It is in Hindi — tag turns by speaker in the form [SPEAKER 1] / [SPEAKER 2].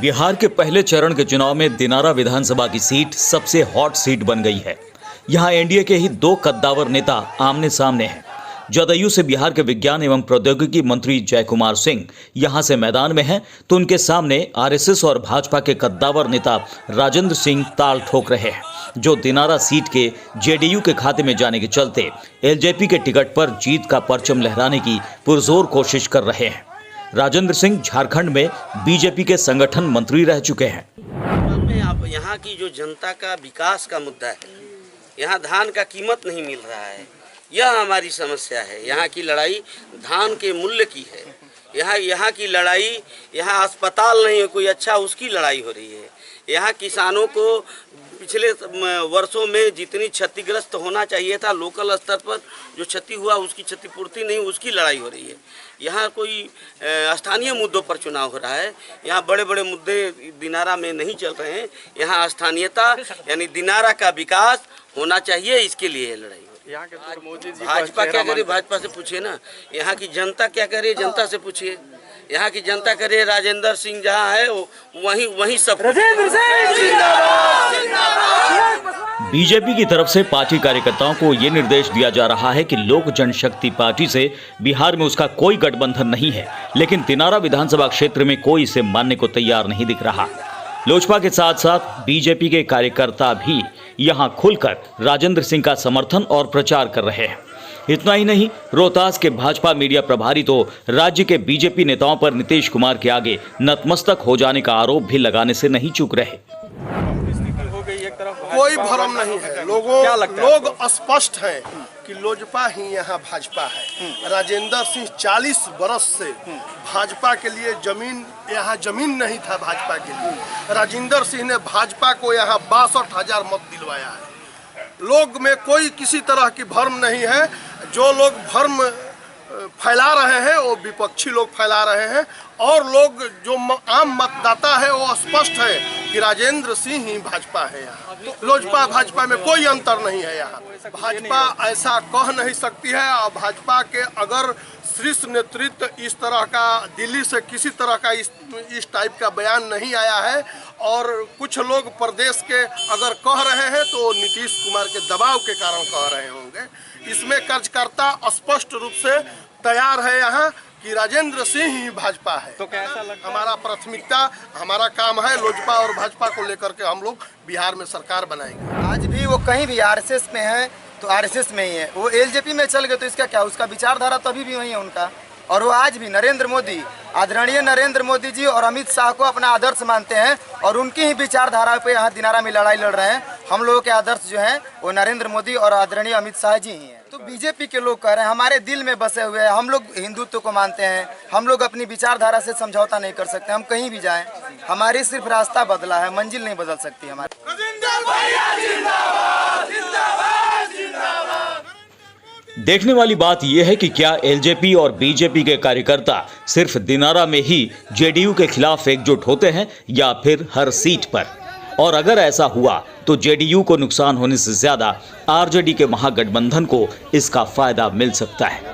[SPEAKER 1] बिहार के पहले चरण के चुनाव में दिनारा विधानसभा की सीट सबसे हॉट सीट बन गई है। यहां एनडीए के ही दो कद्दावर नेता आमने सामने हैं। जदयू से बिहार के विज्ञान एवं प्रौद्योगिकी मंत्री जयकुमार सिंह यहां से मैदान में हैं, तो उनके सामने आरएसएस और भाजपा के कद्दावर नेता राजेंद्र सिंह ताल ठोक रहे हैं, जो दिनारा सीट के जेडीयू के खाते में जाने के चलते एलजेपी के टिकट पर जीत का परचम लहराने की पुरजोर कोशिश कर रहे हैं। राजेंद्र सिंह झारखंड में बीजेपी के संगठन मंत्री रह चुके हैं।
[SPEAKER 2] आप यहाँ की जो जनता का विकास का मुद्दा है, यहाँ धान का कीमत नहीं मिल रहा है, यह हमारी समस्या है। यहाँ की लड़ाई धान के मूल्य की है। यहाँ की लड़ाई, यहाँ अस्पताल नहीं है कोई अच्छा, उसकी लड़ाई हो रही है। यहाँ किसानों को पिछले वर्षों में जितनी क्षतिग्रस्त होना चाहिए था लोकल स्तर पर, जो क्षति हुआ उसकी क्षतिपूर्ति नहीं, उसकी लड़ाई हो रही है। यहाँ कोई स्थानीय मुद्दों पर चुनाव हो रहा है। यहाँ बड़े बड़े मुद्दे दिनारा में नहीं चल रहे हैं। यहाँ स्थानीयता यानी दिनारा का विकास होना चाहिए, इसके लिए लड़ाई।
[SPEAKER 3] यहाँ के तो मोदी जी
[SPEAKER 2] भाजपा क्या करे, भाजपा से पूछिए ना। यहाँ की जनता क्या करे, जनता से पूछिए। यहाँ की जनता करे राजेंद्र सिंह जहाँ है वहीं सब।
[SPEAKER 1] बीजेपी की तरफ से पार्टी कार्यकर्ताओं को ये निर्देश दिया जा रहा है कि लोक जनशक्ति पार्टी से बिहार में उसका कोई गठबंधन नहीं है, लेकिन दिनारा विधानसभा क्षेत्र में कोई इसे मानने को तैयार नहीं दिख रहा। लोजपा के साथ साथ बीजेपी के कार्यकर्ता भी यहां खुलकर राजेंद्र सिंह का समर्थन और प्रचार कर रहे हैं। इतना ही नहीं, रोहतास के भाजपा मीडिया प्रभारी तो राज्य के बीजेपी नेताओं पर नीतीश कुमार के आगे नतमस्तक हो जाने का आरोप भी लगाने से नहीं चूक रहे।
[SPEAKER 4] कोई भ्रम नहीं है, लोग स्पष्ट हैं कि लोजपा ही यहाँ भाजपा है। राजेंद्र सिंह 40 बरस से भाजपा के लिए यहाँ जमीन नहीं था। भाजपा के लिए राजेंद्र सिंह ने भाजपा को यहाँ 62,000 मत दिलवाया है। लोग में कोई किसी तरह की भ्रम नहीं है। जो लोग भ्रम फैला रहे हैं वो विपक्षी लोग फैला रहे हैं, और लोग जो आम मतदाता है वो स्पष्ट है कि राजेंद्र सिंह ही भाजपा है। यहाँ लोजपा भाजपा में कोई अंतर नहीं है। यहाँ भाजपा ऐसा कह नहीं सकती है, और भाजपा के अगर शीर्ष नेतृत्व इस तरह का दिल्ली से किसी तरह का इस टाइप का बयान नहीं आया है, और कुछ लोग प्रदेश के अगर कह रहे हैं तो नीतीश कुमार के दबाव के कारण कह रहे होंगे। इसमें कार्यकर्ता स्पष्ट रूप से तैयार है यहाँ कि राजेंद्र सिंह ही भाजपा है।
[SPEAKER 3] तो कैसा लगता है?
[SPEAKER 4] हमारा प्राथमिकता, हमारा काम है लोजपा और भाजपा को लेकर के हम लोग बिहार में सरकार बनाएंगे।
[SPEAKER 5] आज भी वो कहीं भी आरएसएस में है तो आरएसएस में ही है, वो एलजेपी में चल गए तो इसका क्या, उसका विचारधारा तभी भी वही है उनका। और वो आज भी नरेंद्र मोदी, आदरणीय नरेंद्र मोदी जी और अमित शाह को अपना आदर्श मानते हैं, और उनकी ही विचारधारा पे यहाँ दिनारा में लड़ाई लड़ रहे हैं। हम लोगों के आदर्श जो हैं वो नरेंद्र मोदी और आदरणीय अमित शाह जी ही हैं। तो बीजेपी के लोग कह रहे हैं हमारे दिल में बसे हुए हैं, हम लोग हिंदुत्व को मानते हैं, हम लोग अपनी विचारधारा से समझौता नहीं कर सकते। हम कहीं भी जाएं, हमारी सिर्फ रास्ता बदला है, मंजिल नहीं बदल सकती हमारी।
[SPEAKER 1] देखने वाली बात यह है कि क्या एलजेपी और बीजेपी के कार्यकर्ता सिर्फ दिनारा में ही जेडीयू के खिलाफ एकजुट होते हैं, या फिर हर सीट पर। और अगर ऐसा हुआ तो जेडीयू को नुकसान होने से ज्यादा आरजेडी के महागठबंधन को इसका फायदा मिल सकता है।